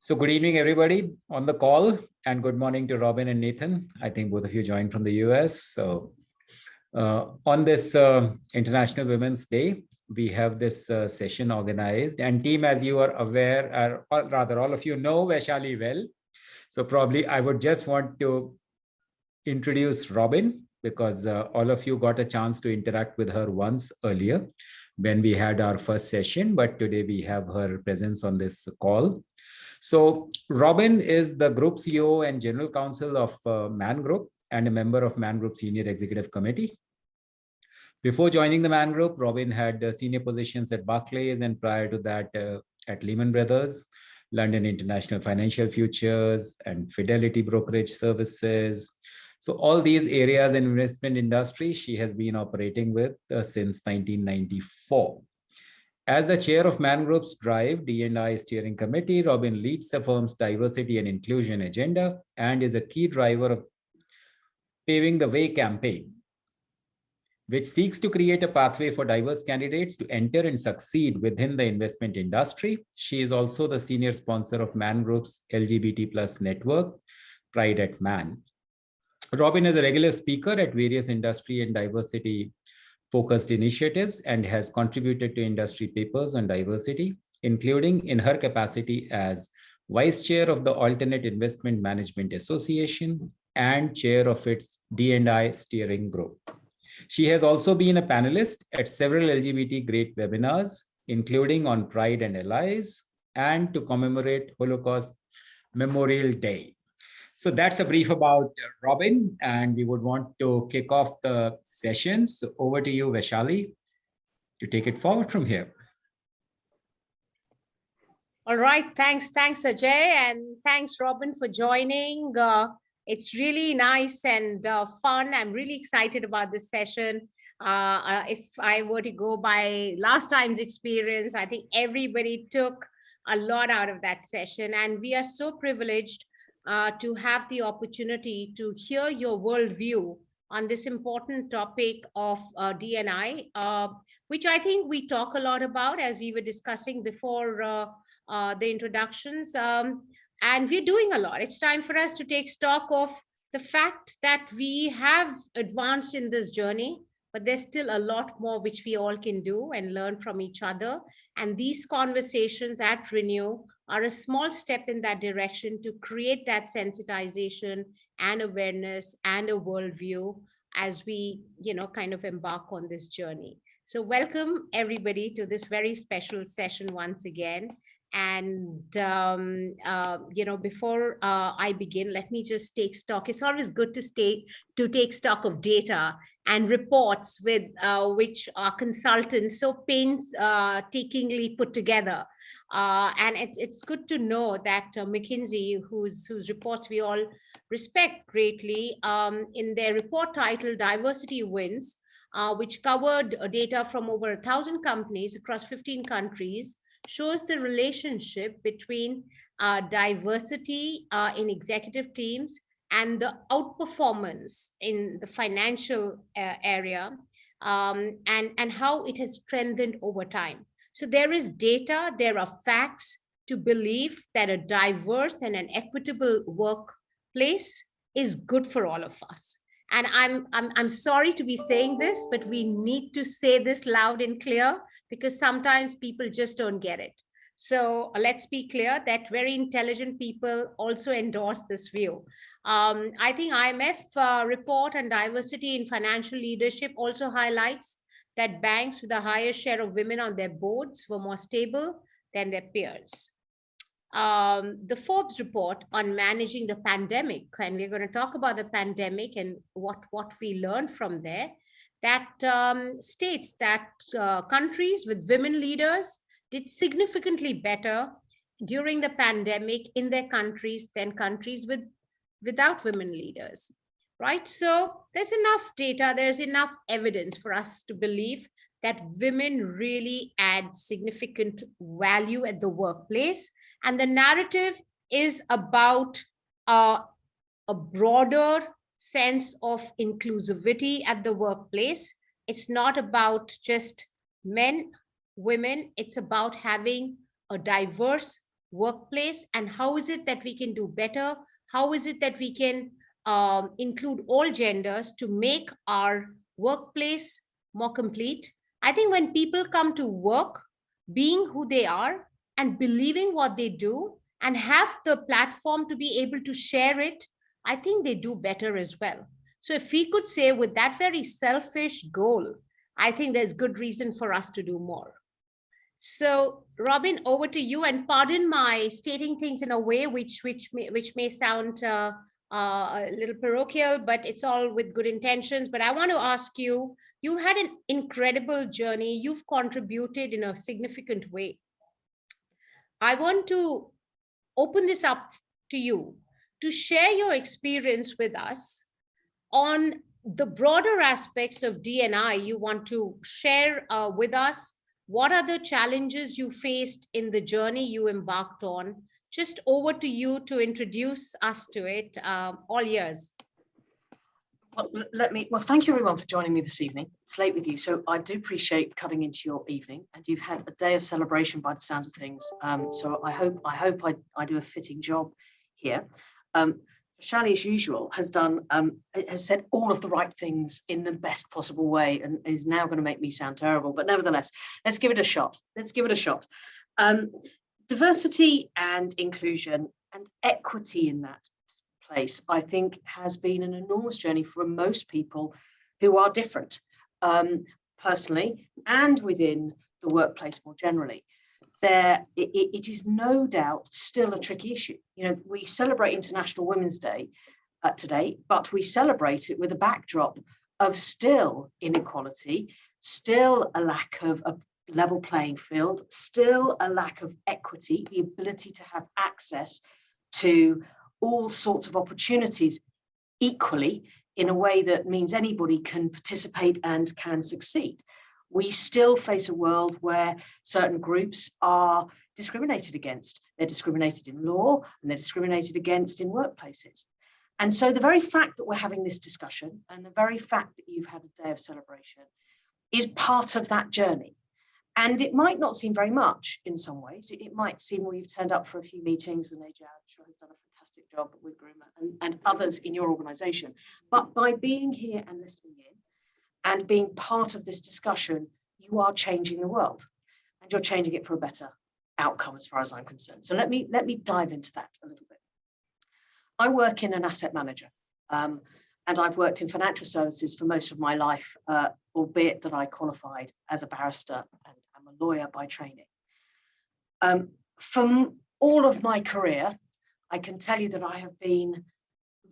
So good evening, everybody on the call, and good morning to Robyn and Nathan. I think both of you joined from the US. So on this International Women's Day, we have this session organized, and team, as you are aware, or rather all of you know Vaishali well. So probably I would just want to introduce Robyn, because all of you got a chance to interact with her once earlier when we had our first session, but today we have her presence on this call. So Robyn is the Group CEO and General Counsel of Man Group and a member of Man Group Senior Executive Committee. Before joining the Man Group, Robyn had senior positions at Barclays, and prior to that at Lehman Brothers, London International Financial Futures, and Fidelity Brokerage Services. So all these areas in investment industry, she has been operating with since 1994. As the chair of Man Group's Drive D&I Steering Committee, Robyn leads the firm's diversity and inclusion agenda and is a key driver of Paving the Way campaign, which seeks to create a pathway for diverse candidates to enter and succeed within the investment industry. She is also the senior sponsor of Man Group's LGBT+ network, Pride at Man. Robyn is a regular speaker at various industry and diversity focused initiatives and has contributed to industry papers on diversity, including in her capacity as Vice Chair of the Alternate Investment Management Association and Chair of its D&I Steering Group. She has also been a panelist at several LGBT Great webinars, including on Pride and Allies and to commemorate Holocaust Memorial Day. So that's a brief about Robyn, and we would want to kick off the session. So over to you, Vaishali, to take it forward from here. All right, thanks Ajay, and thanks Robyn for joining. It's really nice and fun. I'm really excited about this session. If I were to go by last time's experience, I think everybody took a lot out of that session, and we are so privileged to have the opportunity to hear your worldview on this important topic of D&I, which I think we talk a lot about, as we were discussing before the introductions, and we're doing a lot. It's time for us to take stock of the fact that we have advanced in this journey, but there's still a lot more which we all can do and learn from each other. And these conversations at ReNew are a small step in that direction to create that sensitization and awareness and a worldview as we, kind of embark on this journey. So welcome everybody to this very special session once again. And, before I begin, let me just take stock. It's always good to take stock of data and reports with which our consultants so painstakingly put together. And it's good to know that McKinsey, whose reports we all respect greatly, in their report titled Diversity Wins, which covered data from over 1,000 companies across 15 countries, shows the relationship between diversity in executive teams and the outperformance in the financial area, and how it has strengthened over time. So there is data, there are facts to believe that a diverse and an equitable workplace is good for all of us. And I'm sorry to be saying this, but we need to say this loud and clear, because sometimes people just don't get it. So let's be clear that very intelligent people also endorse this view. I think IMF report on diversity in financial leadership also highlights that banks with a higher share of women on their boards were more stable than their peers. The Forbes report on managing the pandemic, and we're going to talk about the pandemic and what we learned from there, that states that countries with women leaders did significantly better during the pandemic in their countries than countries without women leaders. Right? So there's enough data, there's enough evidence for us to believe that women really add significant value at the workplace. And the narrative is about a broader sense of inclusivity at the workplace. It's not about just men, women, it's about having a diverse workplace, and how is it that we can do better? How is it that we can include all genders to make our workplace more complete? I think when people come to work being who they are and believing what they do and have the platform to be able to share it, I think they do better as well. So if we could say with that very selfish goal, I think there's good reason for us to do more. So Robyn, over to you, and pardon my stating things in a way which may sound a little parochial, but it's all with good intentions. But I want to ask you, you had an incredible journey. You've contributed in a significant way. I want to open this up to you to share your experience with us on the broader aspects of D&I. You want to share with us what are the challenges you faced in the journey you embarked on. Just over to you to introduce us to it. All yours. Well, thank you everyone for joining me this evening. It's late with you, so I do appreciate cutting into your evening, and you've had a day of celebration by the sound of things. So I hope I do a fitting job here. Vaishali, as usual, has said all of the right things in the best possible way, and is now going to make me sound terrible. But nevertheless, let's give it a shot. Diversity and inclusion and equity in that place, I think, has been an enormous journey for most people who are different, personally and within the workplace more generally. It is no doubt still a tricky issue. You know, we celebrate International Women's Day today, but we celebrate it with a backdrop of still inequality, still a lack of a level playing field, still a lack of equity, the ability to have access to all sorts of opportunities equally in a way that means anybody can participate and can succeed. We still face a world where certain groups are discriminated against. They're discriminated in law and they're discriminated against in workplaces. And so the very fact that we're having this discussion and the very fact that you've had a day of celebration is part of that journey. And it might not seem very much in some ways. It might seem, well, you've turned up for a few meetings, and AJ, I'm sure, has done a fantastic job with Garima and others in your organization. But by being here and listening in and being part of this discussion, you are changing the world, and you're changing it for a better outcome as far as I'm concerned. So let me dive into that a little bit. I work in an asset manager, and I've worked in financial services for most of my life, albeit that I qualified as a barrister and I'm a lawyer by training. From all of my career, I can tell you that I have been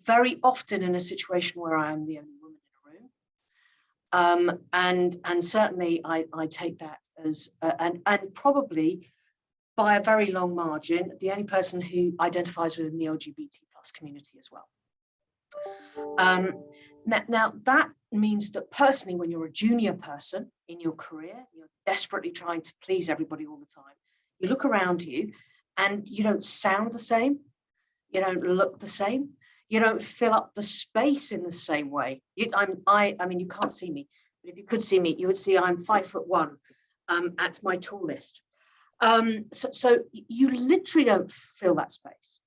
very often in a situation where I am the only woman in a room. And certainly I take that as, and probably by a very long margin, the only person who identifies within the LGBT+ community as well. Now that means that personally, when you're a junior person in your career, you're desperately trying to please everybody all the time. You look around you and you don't sound the same. You don't look the same. You don't fill up the space in the same way. I mean, you can't see me, but if you could see me, you would see I'm 5'1" at my tallest. So you literally don't fill that space.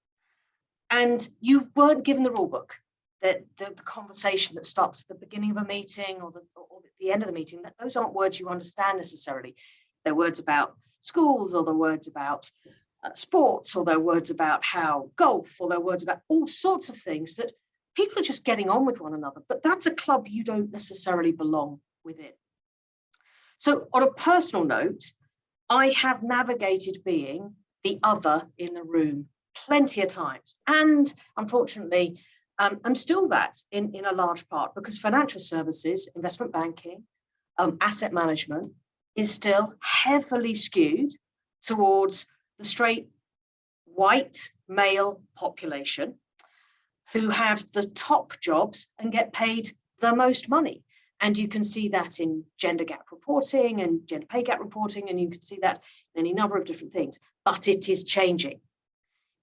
And you weren't given the rule book, that the conversation that starts at the beginning of a meeting or at the end of the meeting, that those aren't words you understand necessarily. They're words about schools, or they're words about sports, or they're words about how golf, or they're words about all sorts of things that people are just getting on with one another. But that's a club you don't necessarily belong within. So on a personal note, I have navigated being the other in the room plenty of times. And unfortunately, I'm still that in a large part, because financial services, investment banking, asset management is still heavily skewed towards the straight white male population who have the top jobs and get paid the most money. And you can see that in gender gap reporting and gender pay gap reporting, and you can see that in any number of different things. But it is changing.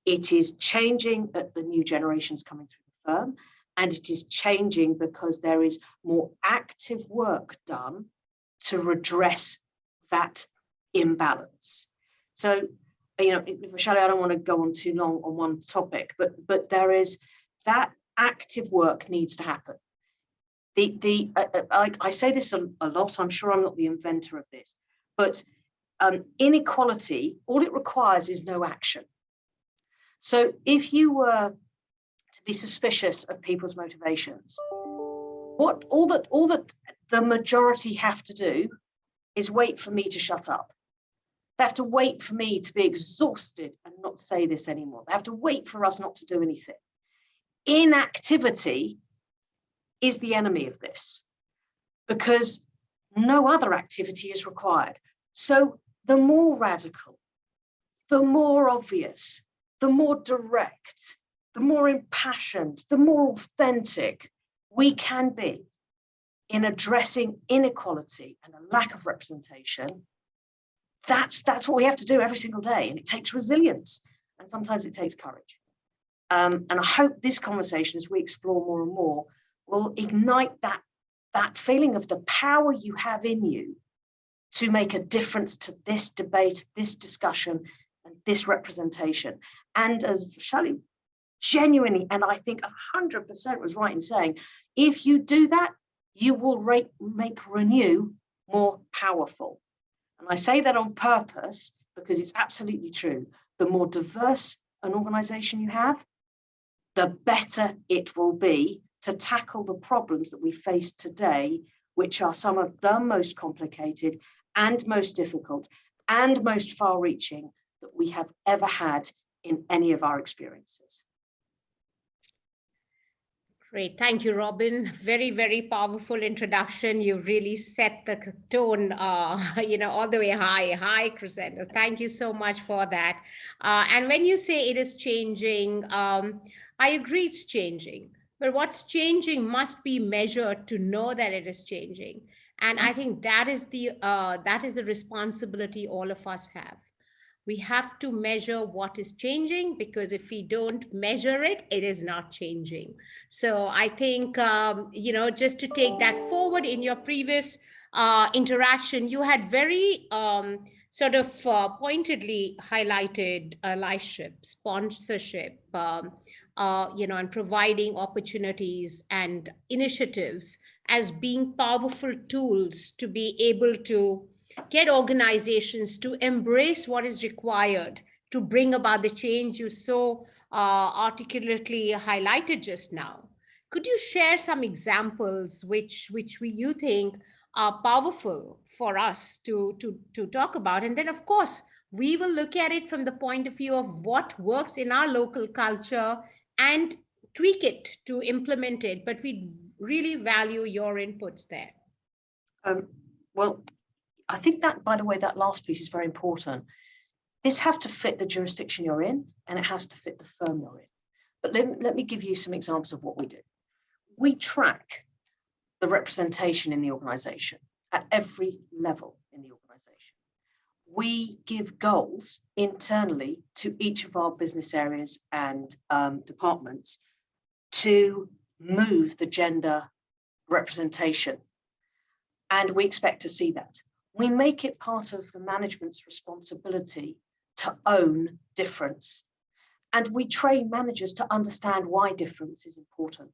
It is changing at the new generations coming through the firm, and it is changing because there is more active work done to redress that imbalance. So Vaishali, I don't want to go on too long on one topic, but there is that active work needs to happen. I say this a lot. I'm sure I'm not the inventor of this, but inequality, all it requires is no action. So if you were to be suspicious of people's motivations, all that the majority have to do is wait for me to shut up. They have to wait for me to be exhausted and not say this anymore. They have to wait for us not to do anything. Inactivity is the enemy of this, because no other activity is required. So the more radical, the more obvious, the more direct, the more impassioned, the more authentic we can be in addressing inequality and a lack of representation, that's what we have to do every single day. And it takes resilience, and sometimes it takes courage. And I hope this conversation, as we explore more and more, will ignite that feeling of the power you have in you to make a difference to this debate, this discussion, and this representation. And as Vaishali genuinely, and I think 100% was right in saying, if you do that, you will make ReNew more powerful. And I say that on purpose because it's absolutely true. The more diverse an organization you have, the better it will be to tackle the problems that we face today, which are some of the most complicated and most difficult and most far-reaching that we have ever had in any of our experiences. Great. Thank you, Robyn. Very, very powerful introduction. You really set the tone, all the way high crescendo. Thank you so much for that. And when you say it is changing, I agree it's changing. But what's changing must be measured to know that it is changing. And I think that is the responsibility all of us have. We have to measure what is changing, because if we don't measure it, it is not changing. So I think, just to take that forward, in your previous interaction, you had very pointedly highlighted allyship, sponsorship, and providing opportunities and initiatives as being powerful tools to be able to get organizations to embrace what is required to bring about the change you so articulately highlighted just now. Could you share some examples which you think are powerful for us to talk about? And then, of course, we will look at it from the point of view of what works in our local culture and tweak it to implement it. But we really value your inputs there. Well, I think that, by the way, that last piece is very important. This has to fit the jurisdiction you're in, and it has to fit the firm you're in. But let me give you some examples of what we do. We track the representation in the organization at every level in the organization. We give goals internally to each of our business areas and departments to move the gender representation. And we expect to see that. We make it part of the management's responsibility to own difference. And we train managers to understand why difference is important.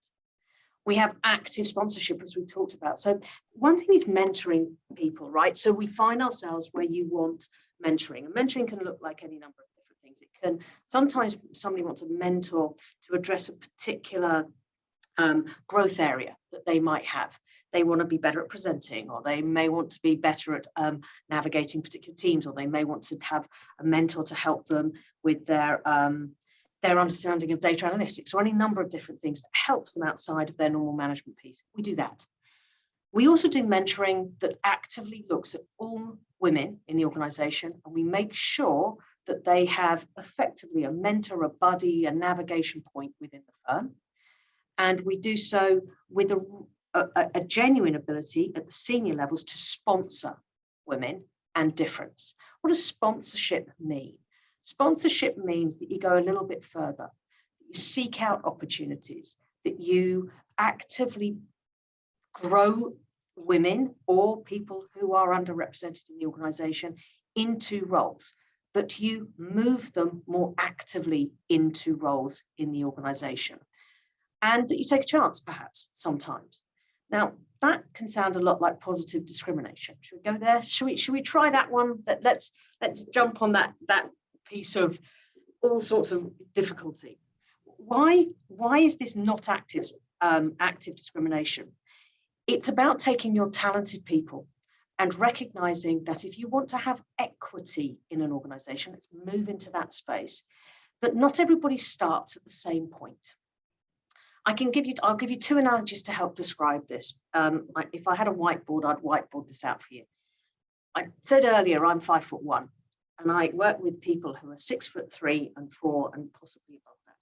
We have active sponsorship, as we talked about. So one thing is mentoring people, right? So we find ourselves where you want mentoring. And mentoring can look like any number of different things. It can, sometimes somebody wants a mentor to address a particular growth area that they might have. They want to be better at presenting, or they may want to be better at navigating particular teams, or they may want to have a mentor to help them with their understanding of data analytics, or any number of different things that helps them outside of their normal management piece. We do that. We also do mentoring that actively looks at all women in the organization, and we make sure that they have effectively a mentor, a buddy, a navigation point within the firm. And we do so with a genuine ability at the senior levels to sponsor women and difference. What does sponsorship mean? Sponsorship means that you go a little bit further, that you seek out opportunities, that you actively grow women or people who are underrepresented in the organization into roles. that you move them more actively into roles in the organization, and that you take a chance, perhaps, sometimes. Now, that can sound a lot like positive discrimination. Should we go there? Should we try that one? Let's jump on that piece of all sorts of difficulty. Why is this not active discrimination? It's about taking your talented people and recognizing that if you want to have equity in an organization, let's move into that space, that not everybody starts at the same point. I'll give you two analogies to help describe this. If I had a whiteboard, I'd whiteboard this out for you. I said earlier, I'm 5'1", and I work with people who are 6'3" and 4 and possibly above that.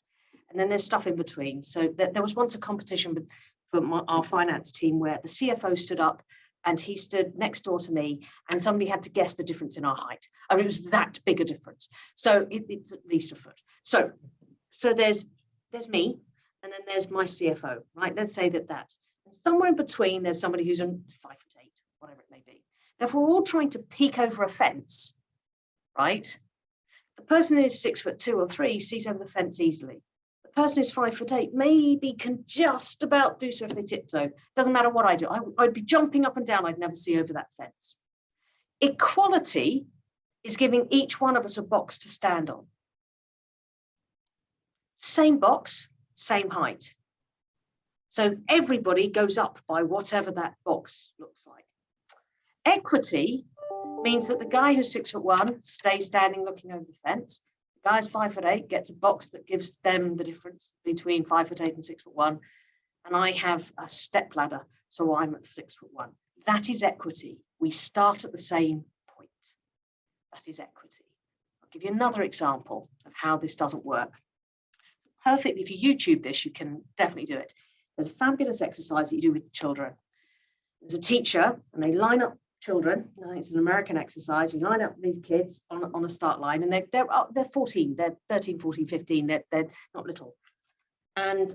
And then there's stuff in between. So there was once a competition for our finance team where the CFO stood up and he stood next door to me and somebody had to guess the difference in our height. I mean, it was that big a difference. So it's at least a foot. So there's me, and then there's my CFO, right? Let's say that's, and somewhere in between, there's somebody who's 5'8", whatever it may be. Now, if we're all trying to peek over a fence, right? The person who's 6'2" or 3" sees over the fence easily. The person who's 5'8" maybe can just about do so if they tiptoe. Doesn't matter what I do. I'd be jumping up and down. I'd never see over that fence. Equality is giving each one of us a box to stand on. Same box, same height. So everybody goes up by whatever that box looks like. Equity means that the guy who's 6'1" stays standing looking over the fence. The guy who's 5'8" gets a box that gives them the difference between 5'8" and 6'1". And I have a step ladder, so I'm at 6'1". That is equity. We start at the same point. That is equity. I'll give you another example of how this doesn't work. Perfectly, if you YouTube this, you can definitely do it. There's a fabulous exercise that you do with children. There's a teacher, and they line up children. It's an American exercise. You line up these kids on a start line, and they're 14, they're 13, 14, 15. They're not little. And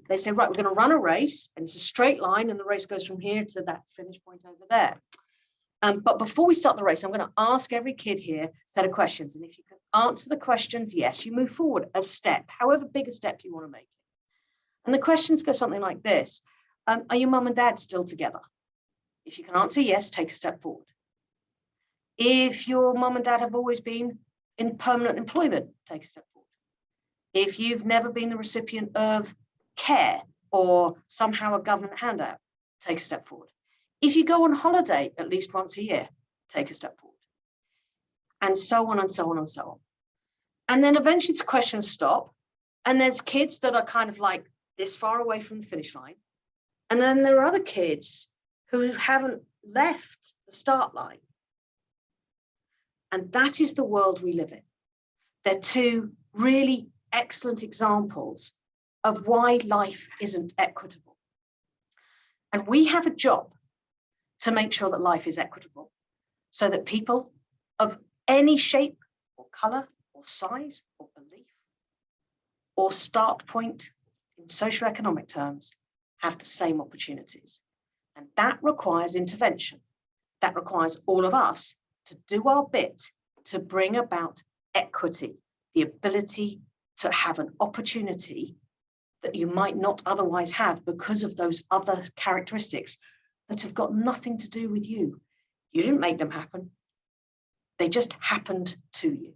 they say, right, we're going to run a race, and it's a straight line, and the race goes from here to that finish point over there. But before we start the race, I'm going to ask every kid here a set of questions. And if you can answer the questions, yes, you move forward a step, however big a step you want to make it. And the questions go something like this. Are your mum and dad still together? If you can answer yes, take a step forward. If your mum and dad have always been in permanent employment, take a step forward. If you've never been the recipient of care or somehow a government handout, take a step forward. If you go on holiday at least once a year, take a step forward. And so on and so on and so on. And then eventually the questions stop. And there's kids that are kind of like this far away from the finish line. And then there are other kids who haven't left the start line. And that is the world we live in. They're two really excellent examples of why life isn't equitable. And we have a job to make sure that life is equitable so that people of any shape or color or size or belief or start point in socioeconomic terms have the same opportunities. And that requires intervention. That requires all of us to do our bit to bring about equity, the ability to have an opportunity that you might not otherwise have because of those other characteristics that have got nothing to do with you. You didn't make them happen. They just happened to you.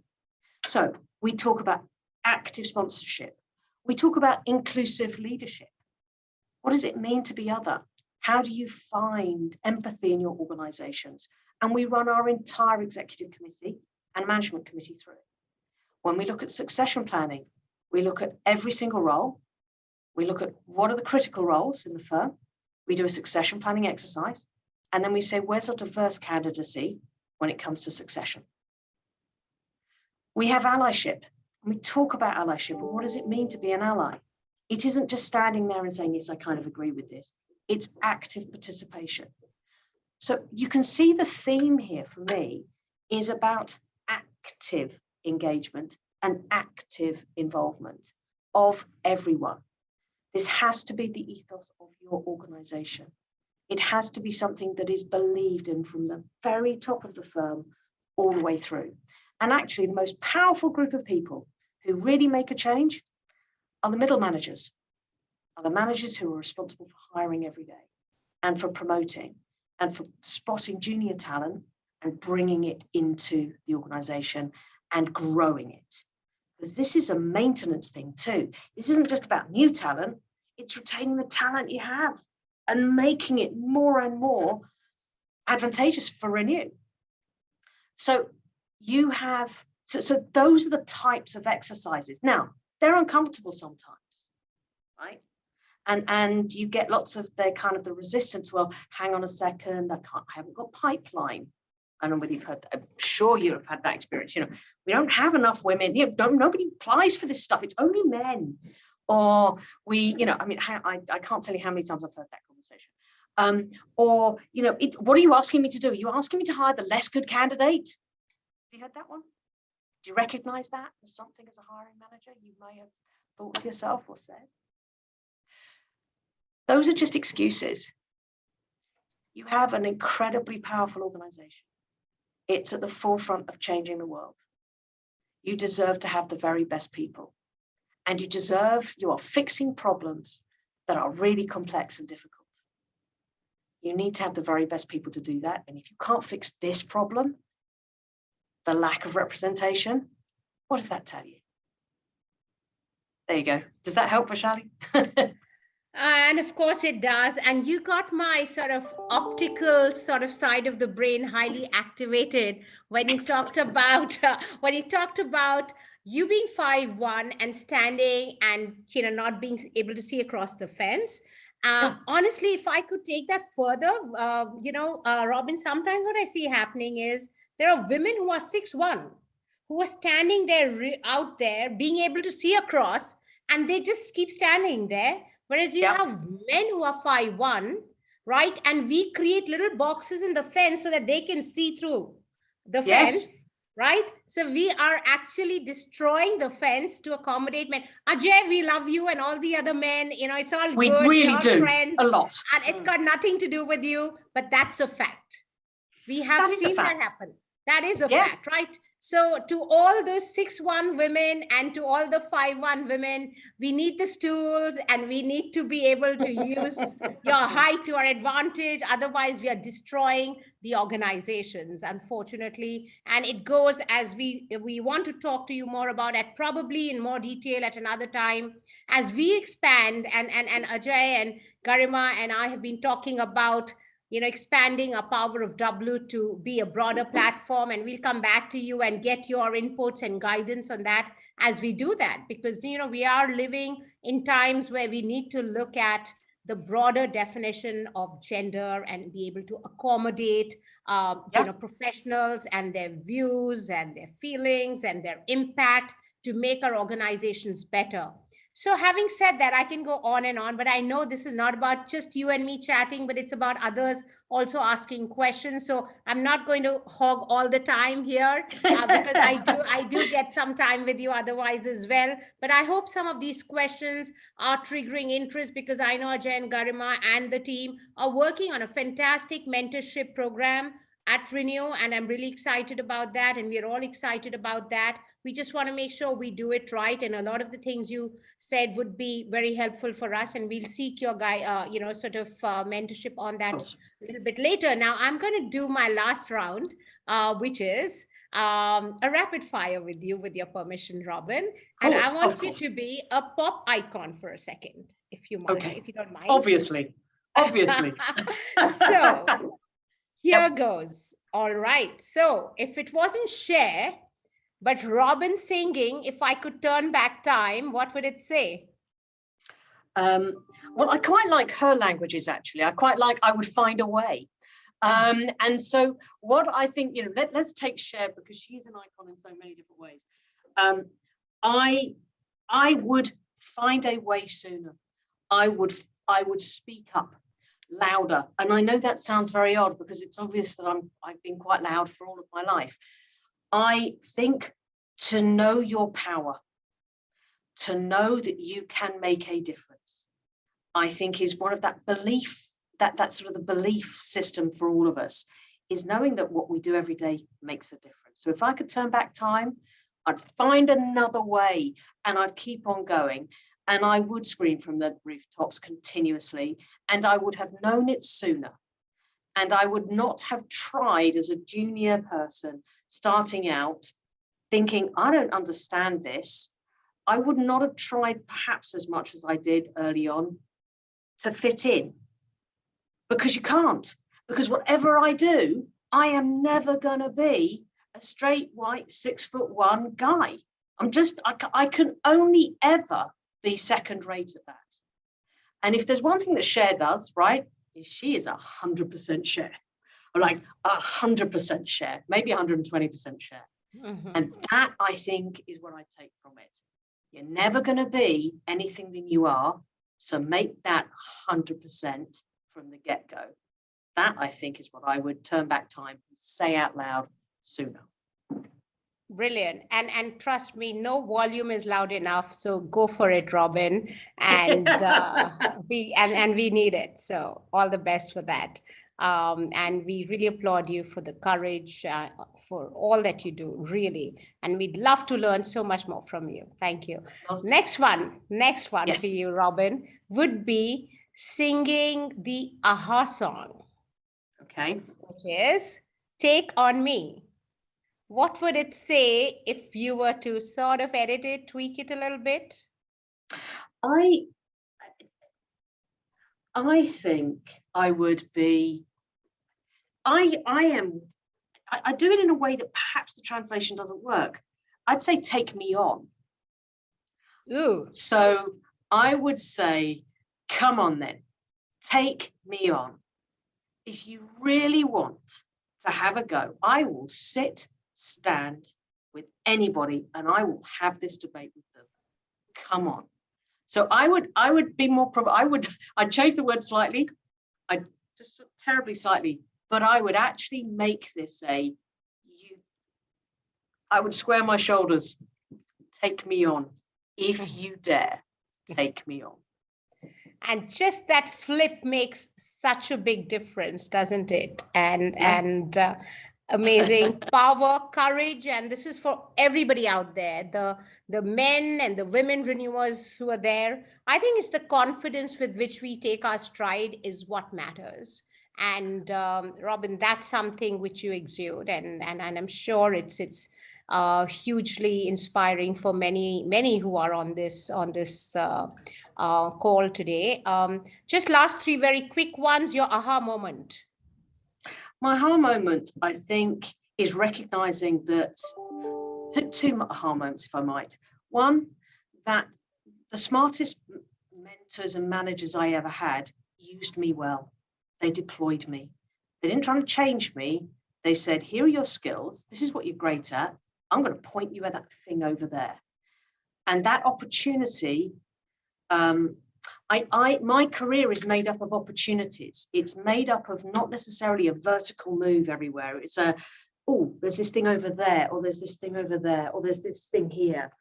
So we talk about active sponsorship. We talk about inclusive leadership. What does it mean to be other? How do you find empathy in your organizations? And we run our entire executive committee and management committee through it. When we look at succession planning, we look at every single role. We look at what are the critical roles in the firm. We do a succession planning exercise. And then we say, where's our diverse candidacy when it comes to succession? We have allyship. And we talk about allyship. But what does it mean to be an ally? It isn't just standing there and saying, yes, I kind of agree with this. It's active participation. So you can see the theme here for me is about active engagement and active involvement of everyone. This has to be the ethos of your organization. It has to be something that is believed in from the very top of the firm all the way through. And actually, the most powerful group of people who really make a change are the middle managers, are the managers who are responsible for hiring every day and for promoting and for spotting junior talent and bringing it into the organization and growing it. Because this is a maintenance thing too. This isn't just about new talent, it's retaining the talent you have and making it more and more advantageous for ReNew. So you have, so those are the types of exercises. Now, they're uncomfortable sometimes, right? And you get lots of the resistance. Well, hang on a second, I haven't got pipeline. I don't know whether you've heard that. I'm sure you have had that experience. You know, we don't have enough women. Nobody applies for this stuff. It's only men. Or we, I mean, I can't tell you how many times I've heard that conversation. Or, what are you asking me to do? Are you asking me to hire the less good candidate? Have you heard that one? Do you recognize that as something as a hiring manager you may have thought to yourself or said? Those are just excuses. You have an incredibly powerful organization. It's at the forefront of changing the world. You deserve to have the very best people. And you are fixing problems that are really complex and difficult. You need to have the very best people to do that. And if you can't fix this problem, the lack of representation, what does that tell you? There you go. Does that help, Vaishali? And of course it does. And you got my sort of optical sort of side of the brain highly activated when you talked about you being 5'1" and standing and not being able to see across the fence. Honestly, if I could take that further, Robyn, sometimes what I see happening is there are women who are 6'1", who are standing there out there, being able to see across, and they just keep standing there. Whereas you have men who are 5'1", right? And we create little boxes in the fence so that they can see through the fence, right? So we are actually destroying the fence to accommodate men. Ajay, we love you and all the other men. It's all we good. Really we're all do friends, a lot, and it's got nothing to do with you. But that's a fact. We have seen that happen. That is a fact, right? So to all those 6'1" women and to all the 5'1" women, we need the stools and we need to be able to use your height to our advantage. Otherwise, we are destroying the organizations, unfortunately. And it goes as we want to talk to you more about it, probably in more detail at another time. As we expand, and Ajay and Garima and I have been talking about expanding our Power of W to be a broader platform. And we'll come back to you and get your inputs and guidance on that as we do that, because, we are living in times where we need to look at the broader definition of gender and be able to accommodate, professionals and their views and their feelings and their impact to make our organizations better. So having said that, I can go on and on, but I know this is not about just you and me chatting, but it's about others also asking questions. So I'm not going to hog all the time here because I do get some time with you otherwise as well. But I hope some of these questions are triggering interest, because I know Ajay and Garima and the team are working on a fantastic mentorship program at ReNew, and I'm really excited about that, and we're all excited about that. We just want to make sure we do it right, and a lot of the things you said would be very helpful for us, and we'll seek your mentorship on that a little bit later. Now, I'm going to do my last round, which is a rapid fire with you, with your permission, Robyn. And I want you to be a pop icon for a second, if you mind, if you don't mind. Obviously. So here goes. All right. So if it wasn't Cher, but Robyn singing, if I could turn back time, what would it say? Well, I quite like her languages, actually. I quite like I Would Find a Way. And so what I think, let's take Cher, because she's an icon in so many different ways. I would find a way sooner. I would speak up louder. And I know that sounds very odd, because it's obvious that I've been quite loud for all of my life. I think to know your power, to know that you can make a difference, I think is one of that belief, that sort of the belief system for all of us, is knowing that what we do every day makes a difference. So if I could turn back time, I'd find another way and I'd keep on going. And I would scream from the rooftops continuously, and I would have known it sooner. And I would not have tried as a junior person starting out thinking, I don't understand this. I would not have tried perhaps as much as I did early on to fit in, because you can't. Because whatever I do, I am never going to be a straight white 6'1" guy. I can only ever be second rate at that. And if there's one thing that Cher does, right, is she is 100% Cher, or like 100% Cher, maybe 120% Cher. Mm-hmm. And that, I think, is what I take from it. You're never going to be anything than you are. So make that 100% from the get-go. That, I think, is what I would turn back time and say out loud sooner. Brilliant. And trust me, no volume is loud enough. So go for it, Robyn. And we need it. So all the best for that. And we really applaud you for the courage, for all that you do, really. And we'd love to learn so much more from you. Thank you. Next one yes. For you, Robyn, would be singing the AHA song. Okay. Which is Take On Me. What would it say if you were to sort of edit it, tweak it a little bit? I think I would be, I do it in a way that perhaps the translation doesn't work. I'd say take me on. Ooh. So I would say, come on then, take me on. If you really want to have a go, I will stand with anybody and I will have this debate with them. Come on. So I would be more, I'd change the word slightly. I'd just terribly slightly, but I would actually make this I would square my shoulders. Take me on. If you dare, take me on. And just that flip makes such a big difference, doesn't it? And amazing power, courage, and this is for everybody out there, the men and the women renewers who are there. I think it's the confidence with which we take our stride is what matters. And Robyn, that's something which you exude, and I'm sure it's hugely inspiring for many who are on this call today. Just last three very quick ones. Your aha moment. My aha moment, I think, is recognizing that, two aha moments, if I might. One, that the smartest mentors and managers I ever had used me well. They deployed me. They didn't try to change me. They said, here are your skills. This is what you're great at. I'm going to point you at that thing over there. And that opportunity, my career is made up of opportunities. It's made up of not necessarily a vertical move everywhere. It's there's this thing over there, or there's this thing over there, or there's this thing here.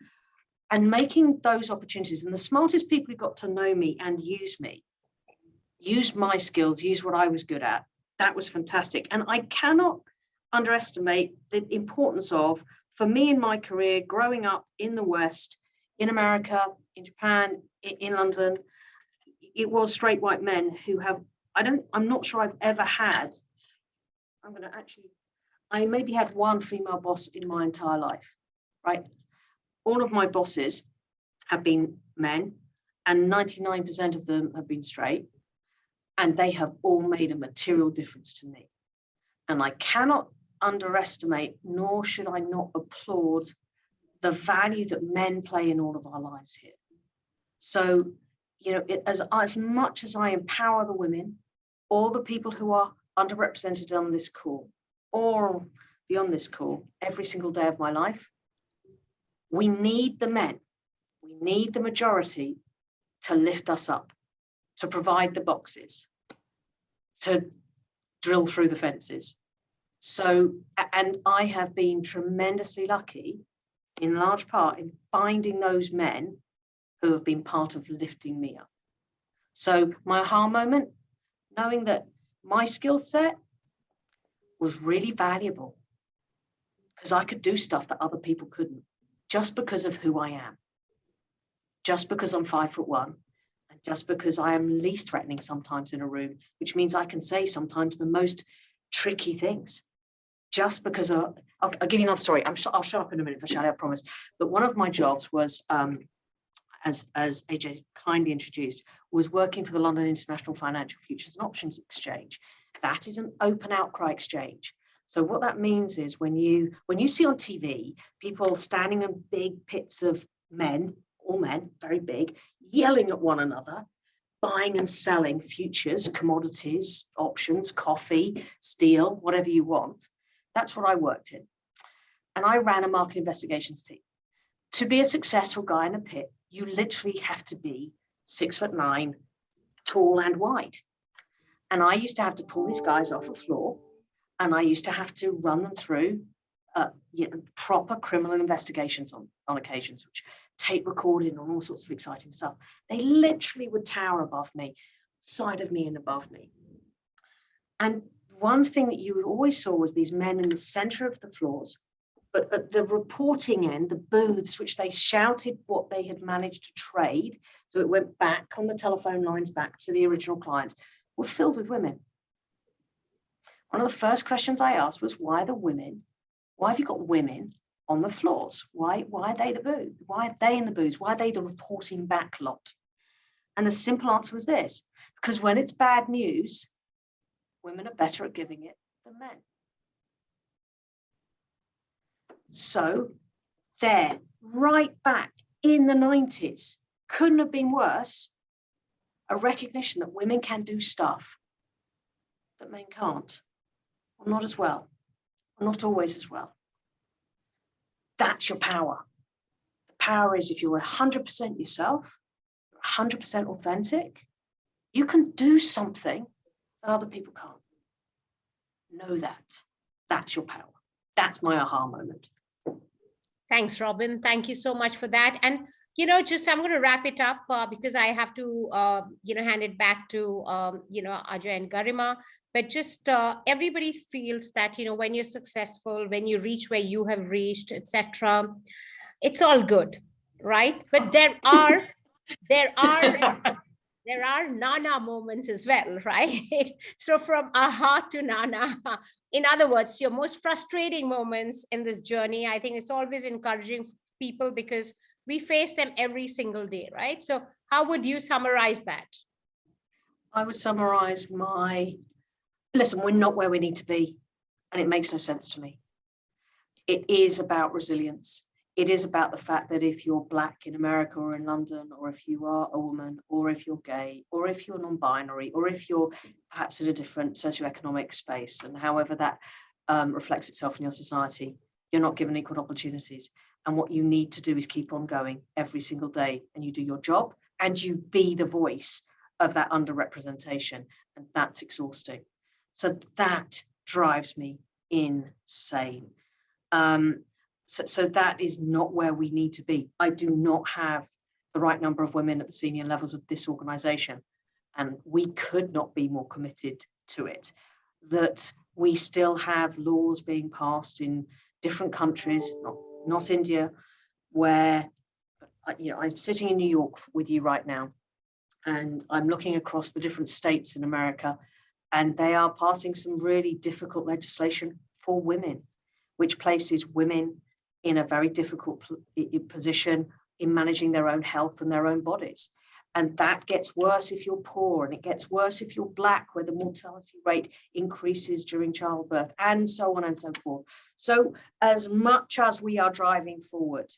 And making those opportunities, and the smartest people who got to know me and use my skills, use what I was good at. That was fantastic. And I cannot underestimate the importance of, for me in my career, growing up in the West, in America, in Japan, in London, it was straight white men who have, I'm not sure I've ever had, I maybe had one female boss in my entire life, right? All of my bosses have been men, and 99% of them have been straight, and they have all made a material difference to me. And I cannot underestimate, nor should I not applaud, the value that men play in all of our lives here. So, as much as I empower the women, or the people who are underrepresented on this call, or beyond this call, every single day of my life, we need the men, we need the majority to lift us up, to provide the boxes, to drill through the fences. So, and I have been tremendously lucky, in large part, in finding those men who have been part of lifting me up. So my aha moment, knowing that my skill set was really valuable because I could do stuff that other people couldn't, just because of who I am, just because I'm 5'1", and just because I am least threatening sometimes in a room, which means I can say sometimes the most tricky things. Just because I'll give you another story. I'll shut up in a minute, Vaishali, I promise. But one of my jobs was, as AJ kindly introduced, was working for the London International Financial Futures and Options Exchange. That is an open outcry exchange. So what that means is when you see on TV people standing in big pits of men, all men, very big, yelling at one another, buying and selling futures, commodities, options, coffee, steel, whatever you want. That's what I worked in. And I ran a market investigations team. To be a successful guy in a pit, you literally have to be 6'9", tall and wide. And I used to have to pull these guys off the floor, and I used to have to run them through proper criminal investigations on occasions, which tape recording and all sorts of exciting stuff. They literally would tower above me, side of me and above me. And one thing that you always saw was these men in the center of the floors, but at the reporting end, the booths, which they shouted what they had managed to trade, so it went back on the telephone lines back to the original clients, were filled with women. One of the first questions I asked was, why have you got women on the floors? Why are they the booth? Why are they in the booths? Why are they the reporting back lot? And the simple answer was this: because when it's bad news, women are better at giving it than men. So there, right back in the 90s, couldn't have been worse, a recognition that women can do stuff that men can't, or not as well, or not always as well. That's your power. The power is if you're 100% yourself, 100% authentic, you can do something that other people can't. Know that. That's your power. That's my aha moment. Thanks, Robyn. Thank you so much for that. And, I'm going to wrap it up because I have to, hand it back to, Ajay and Garima. But just everybody feels that, when you're successful, when you reach where you have reached, etc., it's all good, right? But there are Nana moments as well, right? So from aha to Nana, in other words, your most frustrating moments in this journey, I think it's always encouraging people because we face them every single day, right? So how would you summarize that? I would summarize listen, we're not where we need to be, and it makes no sense to me. It is about resilience. It is about the fact that if you're Black in America or in London, or if you are a woman, or if you're gay, or if you're non-binary, or if you're perhaps in a different socioeconomic space, and however that reflects itself in your society, you're not given equal opportunities. And what you need to do is keep on going every single day, and you do your job, and you be the voice of that underrepresentation, and that's exhausting. So that drives me insane. So that is not where we need to be. I do not have the right number of women at the senior levels of this organization, and we could not be more committed to it. That we still have laws being passed in different countries, not India, where, I'm sitting in New York with you right now, and I'm looking across the different states in America, and they are passing some really difficult legislation for women, which places women in a very difficult position in managing their own health and their own bodies. And that gets worse if you're poor, and it gets worse if you're Black, where the mortality rate increases during childbirth, and so on and so forth. So as much as we are driving forward,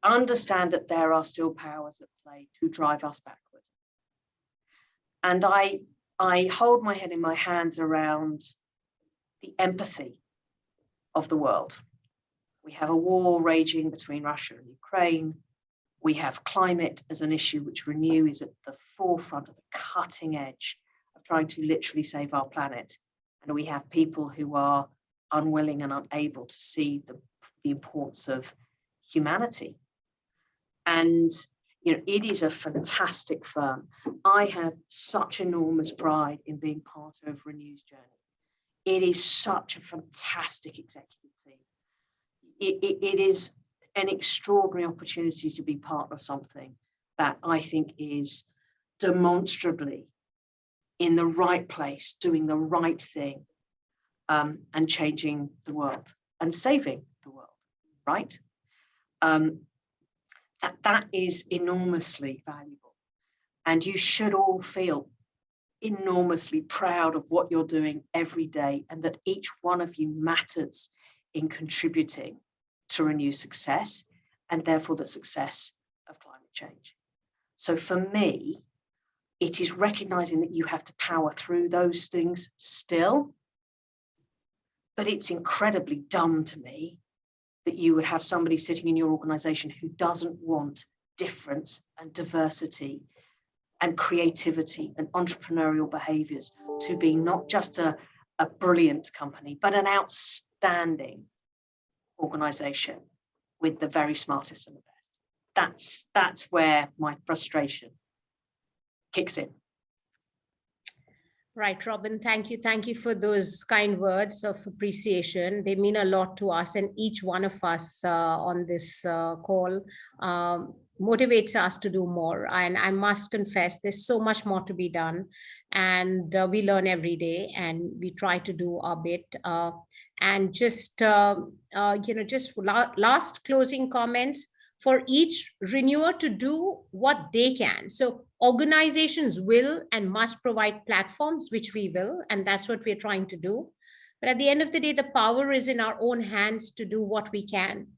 understand that there are still powers at play to drive us backward. And I hold my head in my hands around the empathy of the world. We have a war raging between Russia and Ukraine. We have climate as an issue, which ReNew is at the forefront of the cutting edge of trying to literally save our planet. And we have people who are unwilling and unable to see the importance of humanity. And it is a fantastic firm. I have such enormous pride in being part of ReNew's journey. it is such a fantastic executive team. It is an extraordinary opportunity to be part of something that I think is demonstrably in the right place, doing the right thing, and changing the world and saving the world, right? That is enormously valuable. And you should all feel enormously proud of what you're doing every day, and that each one of you matters in contributing to ReNew success, and therefore the success of climate change. So for me, it is recognizing that you have to power through those things still, but it's incredibly dumb to me that you would have somebody sitting in your organization who doesn't want difference and diversity and creativity and entrepreneurial behaviors to be not just a brilliant company, but an outstanding organization with the very smartest and the best. That's where my frustration kicks in. Right, Robyn, thank you. Thank you for those kind words of appreciation. They mean a lot to us, and each one of us on this call motivates us to do more. And I must confess, there's so much more to be done, and we learn every day, and we try to do our bit. And just, just last closing comments for each renewer to do what they can. So organizations will and must provide platforms, which we will, and that's what we're trying to do. But at the end of the day, the power is in our own hands to do what we can.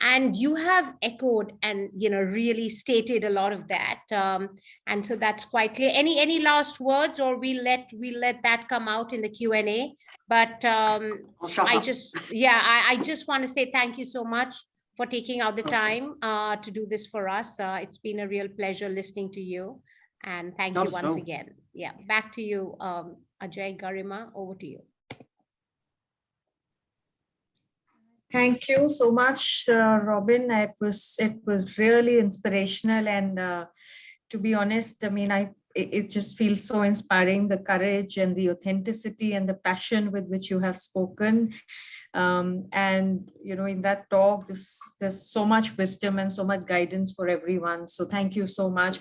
And you have echoed and really stated a lot of that, and so that's quite clear. Any last words, or we let that come out in the Q&A? But I just want to say thank you so much for taking out the time to do this for us. It's been a real pleasure listening to you, and thank you once again. Yeah, back to you, Ajay, Garima, over to you. Thank you so much, Robyn. It was really inspirational, and to be honest, I mean, it just feels so inspiring, the courage and the authenticity and the passion with which you have spoken. And in that talk, there's so much wisdom and so much guidance for everyone. So thank you so much.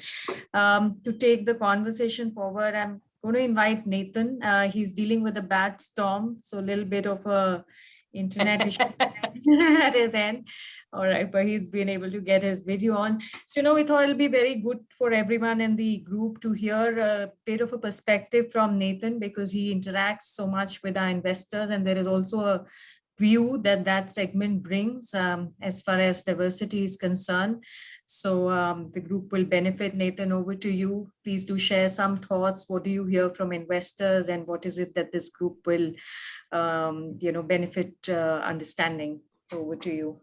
To take the conversation forward, I'm going to invite Nathan. He's dealing with a bad storm, so a little bit of a internet issue at his end. All right, but he's been able to get his video on. So, we thought it'll be very good for everyone in the group to hear a bit of a perspective from Nathan, because he interacts so much with our investors, and there is also a view that segment brings as far as diversity is concerned. So the group will benefit. Nathan, over to you. Please do share some thoughts. What do you hear from investors, and what is it that this group will benefit understanding? Over to you.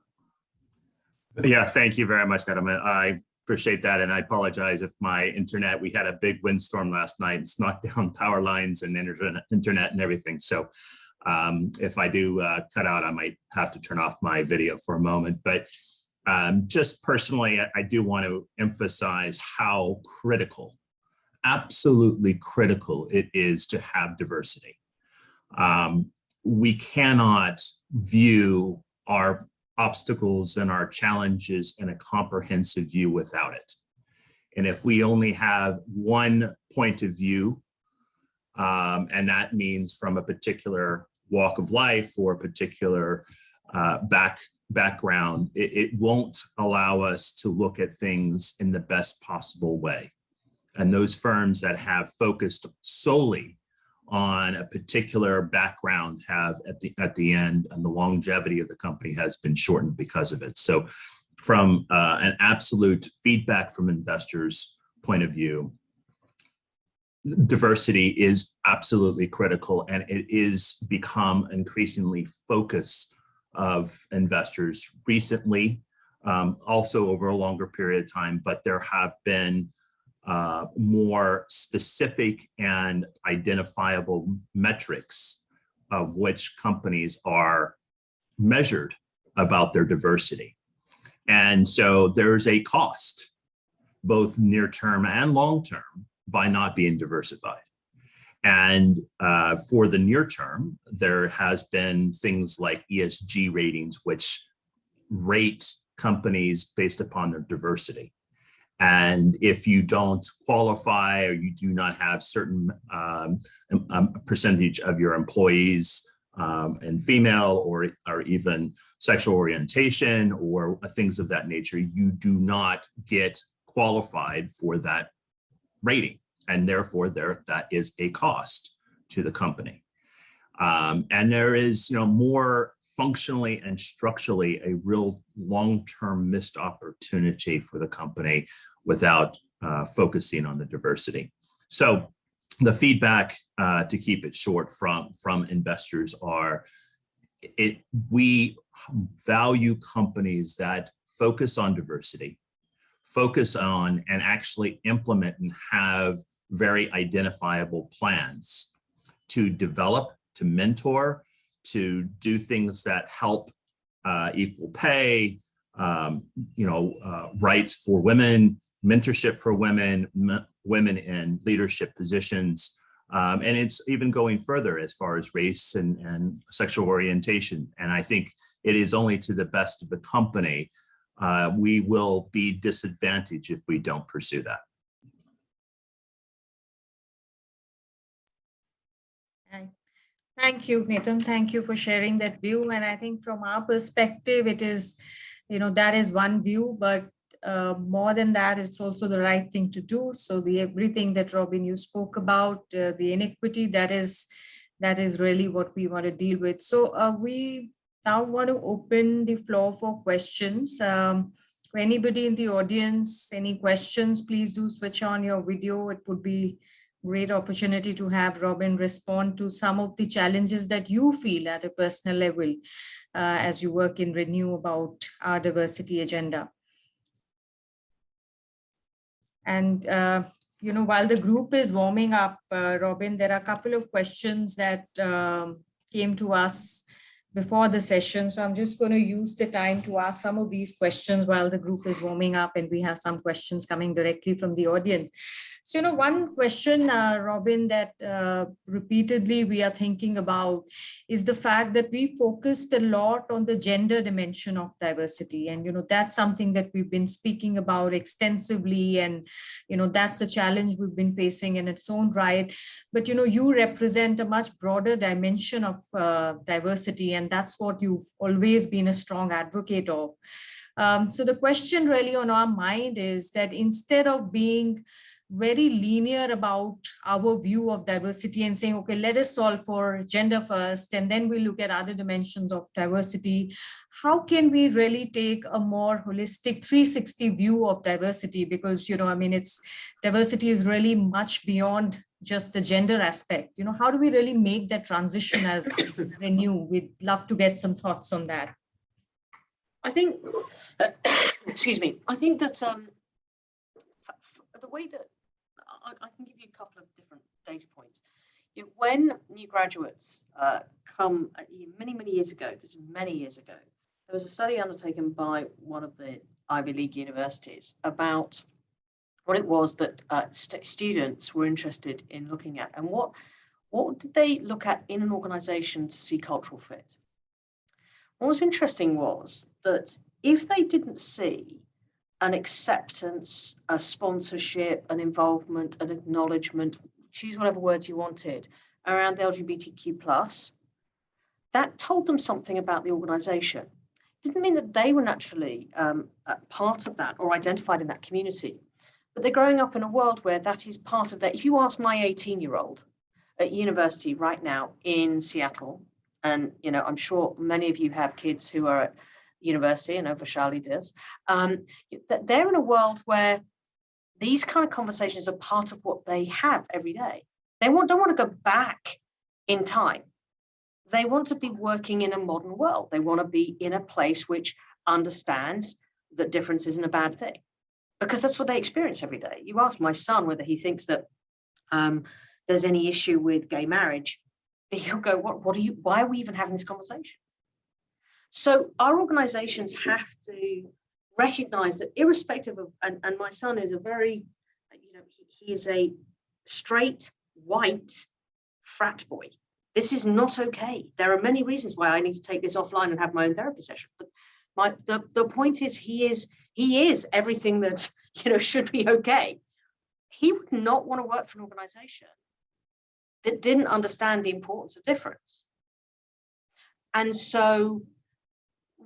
Yeah, thank you very much, madam. I appreciate that, and I apologize if my internet, we had a big windstorm last night. It's knocked down power lines and internet and everything. So if I do cut out, I might have to turn off my video for a moment. But just personally, I do want to emphasize how critical, absolutely critical it is to have diversity. We cannot view our obstacles and our challenges in a comprehensive view without it. And if we only have one point of view, and that means from a particular walk of life or a particular background, it won't allow us to look at things in the best possible way. And those firms that have focused solely on a particular background have at the end, and the longevity of the company has been shortened because of it. So from an absolute feedback from investors' point of view, diversity is absolutely critical, and it is become increasingly focus of investors recently, also over a longer period of time, but there have been more specific and identifiable metrics of which companies are measured about their diversity. And so there's a cost, both near term and long term, by not being diversified. And for the near term, there has been things like ESG ratings, which rate companies based upon their diversity. And if you don't qualify or you do not have certain percentage of your employees and female or even sexual orientation or things of that nature, you do not get qualified for that rating. And therefore that is a cost to the company. And there is, more functionally and structurally a real long-term missed opportunity for the company without focusing on the diversity. So the feedback, to keep it short, from investors are, we value companies that focus on diversity, focus on and actually implement and have very identifiable plans to develop, to mentor, to do things that help equal pay, rights for women, mentorship for women, women in leadership positions. And it's even going further as far as race and sexual orientation. And I think it is only to the best of the company. We will be disadvantaged if we don't pursue that. Thank you, Nathan. Thank you for sharing that view. And I think from our perspective, it is, that is one view, but more than that, it's also the right thing to do. So everything that Robyn, you spoke about, the inequity, that is really what we want to deal with. So we now want to open the floor for questions. For anybody in the audience, any questions, please do switch on your video. It would be great opportunity to have Robyn respond to some of the challenges that you feel at a personal level as you work in ReNew about our diversity agenda. And, while the group is warming up, Robyn, there are a couple of questions that came to us before the session. So I'm just going to use the time to ask some of these questions while the group is warming up, and we have some questions coming directly from the audience. So, one question, Robyn, that repeatedly we are thinking about is the fact that we focused a lot on the gender dimension of diversity. And, that's something that we've been speaking about extensively. And, that's a challenge we've been facing in its own right. But, you represent a much broader dimension of diversity, and that's what you've always been a strong advocate of. So the question really on our mind is that instead of being very linear about our view of diversity and saying, okay, let us solve for gender first, and then we look at other dimensions of diversity, how can we really take a more holistic 360 view of diversity? Because, diversity is really much beyond just the gender aspect. How do we really make that transition as ReNew? We'd love to get some thoughts on that. I think, excuse me, I think that the way that I can give you a couple of different data points. When new graduates come many, many years ago, there was a study undertaken by one of the Ivy League universities about what it was that students were interested in looking at, and what did they look at in an organization to see cultural fit. What was interesting was that if they didn't see an acceptance, a sponsorship, an involvement, an acknowledgement, choose whatever words you wanted, around the LGBTQ+, that told them something about the organization. It didn't mean that they were naturally part of that or identified in that community, but they're growing up in a world where that is part of that. If you ask my 18-year-old at university right now in Seattle, and I'm sure many of you have kids who are at university, I know Vaishali does, they're in a world where these kind of conversations are part of what they have every day. They don't want to go back in time. They want to be working in a modern world. They want to be in a place which understands that difference isn't a bad thing, because that's what they experience every day. You ask my son whether he thinks that there's any issue with gay marriage, he'll go, why are we even having this conversation? So our organizations have to recognize that irrespective of, and my son is a very, he is a straight, white frat boy. This is not okay. There are many reasons why I need to take this offline and have my own therapy session. But the point is, he is everything that, should be okay. He would not want to work for an organization that didn't understand the importance of difference. And so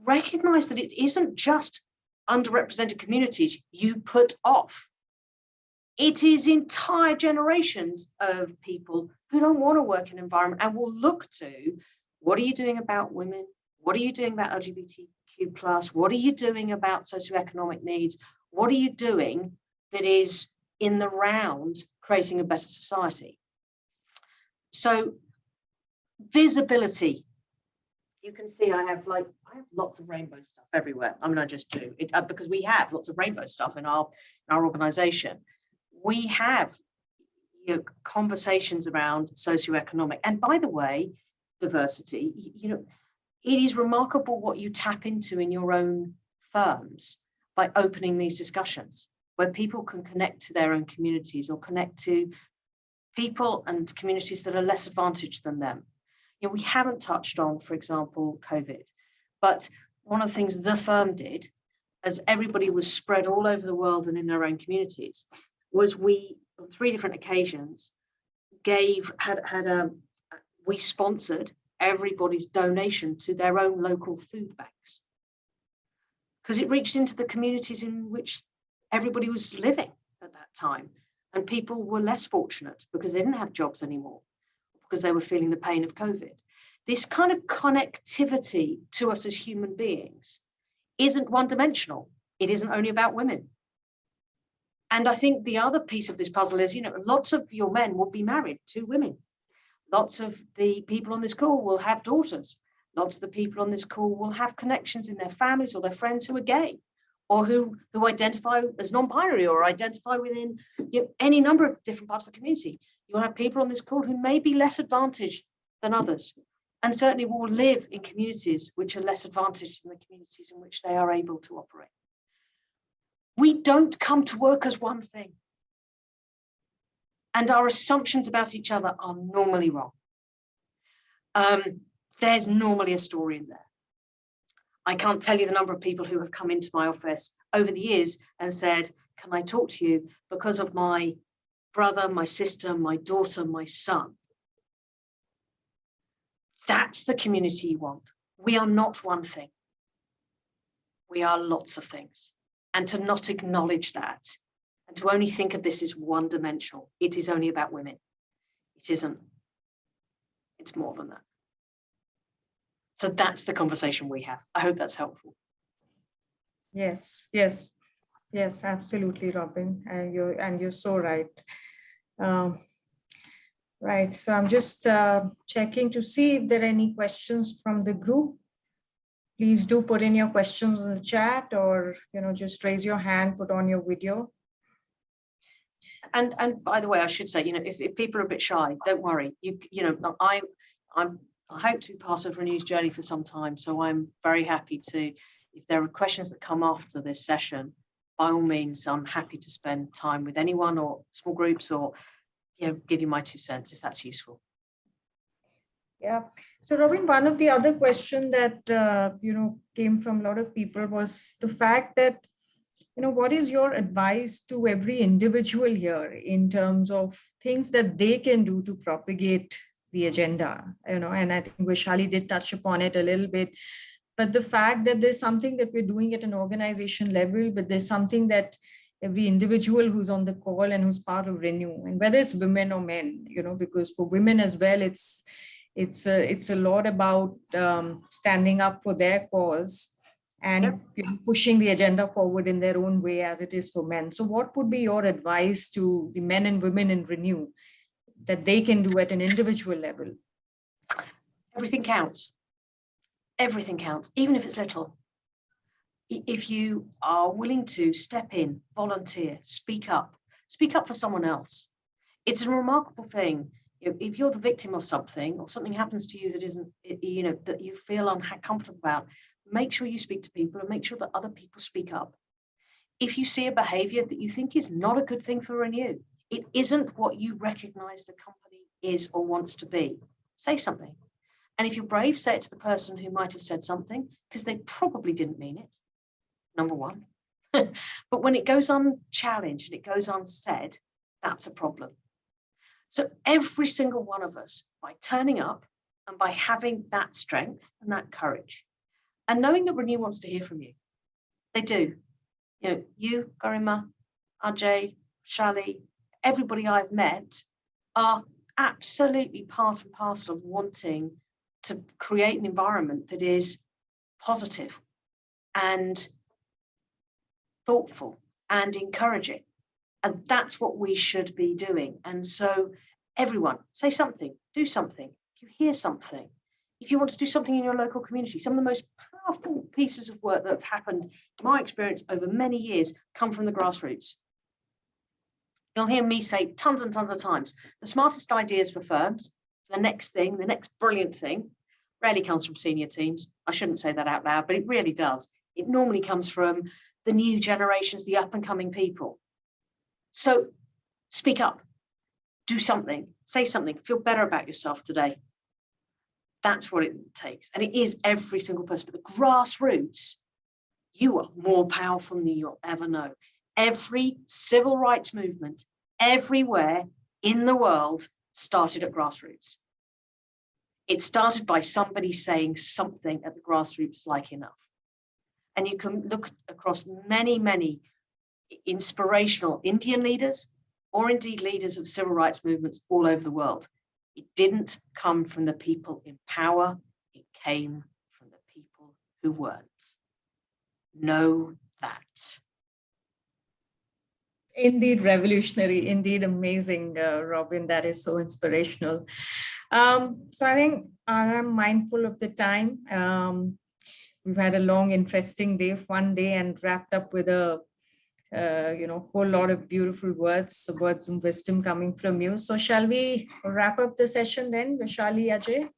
recognize that it isn't just underrepresented communities you put off. It is entire generations of people who don't want to work in an environment and will look to, what are you doing about women? What are you doing about LGBTQ+? What are you doing about socioeconomic needs? What are you doing that is in the round creating a better society? So visibility. You can see I have lots of rainbow stuff everywhere. I mean, I just do it because we have lots of rainbow stuff in our organization. We have conversations around socioeconomic, and by the way, diversity. It is remarkable what you tap into in your own firms by opening these discussions, where people can connect to their own communities or connect to people and communities that are less advantaged than them. We haven't touched on, for example, COVID, but one of the things the firm did, as everybody was spread all over the world and in their own communities, was we, on 3 different occasions, we sponsored everybody's donation to their own local food banks, because it reached into the communities in which everybody was living at that time, and people were less fortunate because they didn't have jobs anymore, because they were feeling the pain of COVID. This kind of connectivity to us as human beings isn't one-dimensional. It isn't only about women. And I think the other piece of this puzzle is, lots of your men will be married to women. Lots of the people on this call will have daughters. Lots of the people on this call will have connections in their families or their friends who are gay, or who identify as non-binary, or identify within any number of different parts of the community. You'll have people on this call who may be less advantaged than others, and certainly will live in communities which are less advantaged than the communities in which they are able to operate. We don't come to work as one thing. And our assumptions about each other are normally wrong. There's normally a story in there. I can't tell you the number of people who have come into my office over the years and said, can I talk to you because of my brother, my sister, my daughter, my son? That's the community you want. We are not one thing. We are lots of things. And to not acknowledge that, and to only think of this as one-dimensional, it is only about women. It isn't. It's more than that. So that's the conversation we have. I hope that's helpful. Yes, absolutely, Robyn. And you're so right. Right. So I'm just checking to see if there are any questions from the group. Please do put in your questions in the chat, or just raise your hand, put on your video. And by the way, I should say, if people are a bit shy, don't worry. I hope to be part of ReNew's journey for some time, so I'm very happy to. If there are questions that come after this session, by all means, I'm happy to spend time with anyone or small groups, or give you my 2 cents if that's useful. Yeah. So Robyn, one of the other questions that came from a lot of people was the fact that what is your advice to every individual here in terms of things that they can do to propagate the agenda? And I think Vaishali did touch upon it a little bit. But the fact that there's something that we're doing at an organization level, but there's something that every individual who's on the call and who's part of ReNew, and whether it's women or men, because for women as well, it's a lot about standing up for their cause and pushing the agenda forward in their own way, as it is for men. So what would be your advice to the men and women in ReNew that they can do at an individual level? Everything counts. Everything counts, even if it's little. If you are willing to step in, volunteer, speak up for someone else. It's a remarkable thing. If you're the victim of something, or something happens to you that isn't, that you feel uncomfortable about, make sure you speak to people and make sure that other people speak up. If you see a behavior that you think is not a good thing for ReNew, it isn't what you recognize the company is or wants to be. Say something. And if you're brave, say it to the person who might have said something, because they probably didn't mean it, number one. But when it goes unchallenged and it goes unsaid, that's a problem. So every single one of us, by turning up and by having that strength and that courage, and knowing that ReNew wants to hear from you, they do. You know, you, Garima, Ajay, Shali, everybody I've met are absolutely part and parcel of wanting to create an environment that is positive and thoughtful and encouraging. And that's what we should be doing. And so everyone, say something, do something. If you hear something, if you want to do something in your local community, some of the most powerful pieces of work that have happened, in my experience, over many years, come from the grassroots. You'll hear me say tons and tons of times, the smartest ideas for firms, the next thing, the next brilliant thing, rarely comes from senior teams. I shouldn't say that out loud, but it really does. It normally comes from the new generations, the up and coming people. So speak up, do something, say something, feel better about yourself today. That's what it takes. And it is every single person. But the grassroots, you are more powerful than you'll ever know. Every civil rights movement everywhere in the world started at grassroots. It started by somebody saying something at the grassroots like enough. And you can look across many, many inspirational Indian leaders, or indeed leaders of civil rights movements all over the world. It didn't come from the people in power. It came from the people who weren't. Know that. Indeed revolutionary, indeed amazing, Robyn. That is so inspirational. So I think I'm mindful of the time. We've had a long, interesting day, fun day, and wrapped up with a whole lot of beautiful words of wisdom coming from you. So shall we wrap up the session then, Vaishali, Ajay?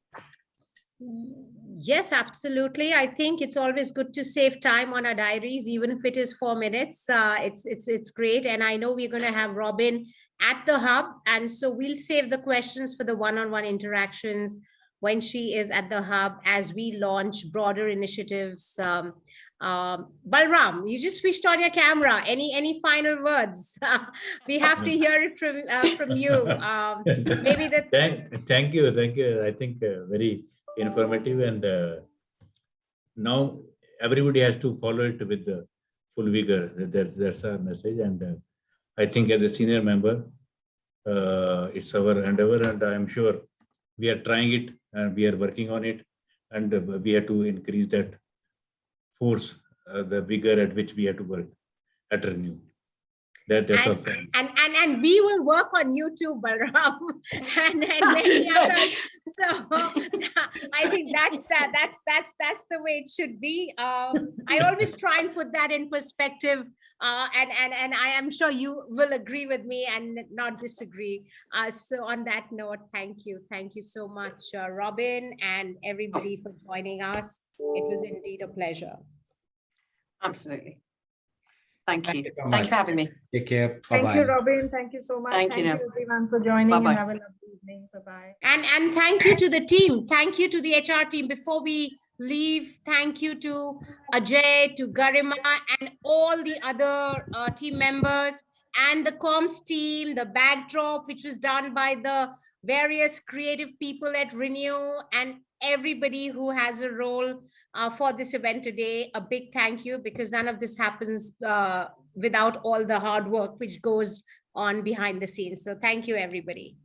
Yes, absolutely. I think it's always good to save time on our diaries, even if it is 4 minutes. It's great. And I know we're going to have Robyn at the hub. And so we'll save the questions for the one-on-one interactions when she is at the hub as we launch broader initiatives. Balram, you just switched on your camera. Any final words? We have to hear it from you. Maybe that. Thank you. I think very informative, and now everybody has to follow it with the full vigor. That's our message, and I think as a senior member, it's our endeavor, and I am sure we are trying it and we are working on it, and we have to increase that force, the vigor at which we have to work at ReNew. That's all. And we will work on you too, Balram, and many others. So I think that's the way it should be. I always try and put that in perspective, and I am sure you will agree with me and not disagree. So on that note, thank you so much, Robyn, and everybody for joining us. It was indeed a pleasure. Absolutely. Thank you. So Thank you for having me. Take care. Bye-bye. Thank you, Robyn. Thank you so much. Thank you, everyone for joining. Bye-bye. And have a lovely evening. Bye-bye. And thank you to the team. Thank you to the HR team. Before we leave, thank you to Ajay, to Garima, and all the other team members, and the comms team, the backdrop, which was done by the various creative people at ReNew, and everybody who has a role for this event today. A big thank you, because none of this happens without all the hard work which goes on behind the scenes. So thank you, everybody.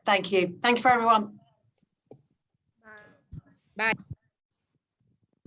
Thank you. Thank you for everyone. Bye.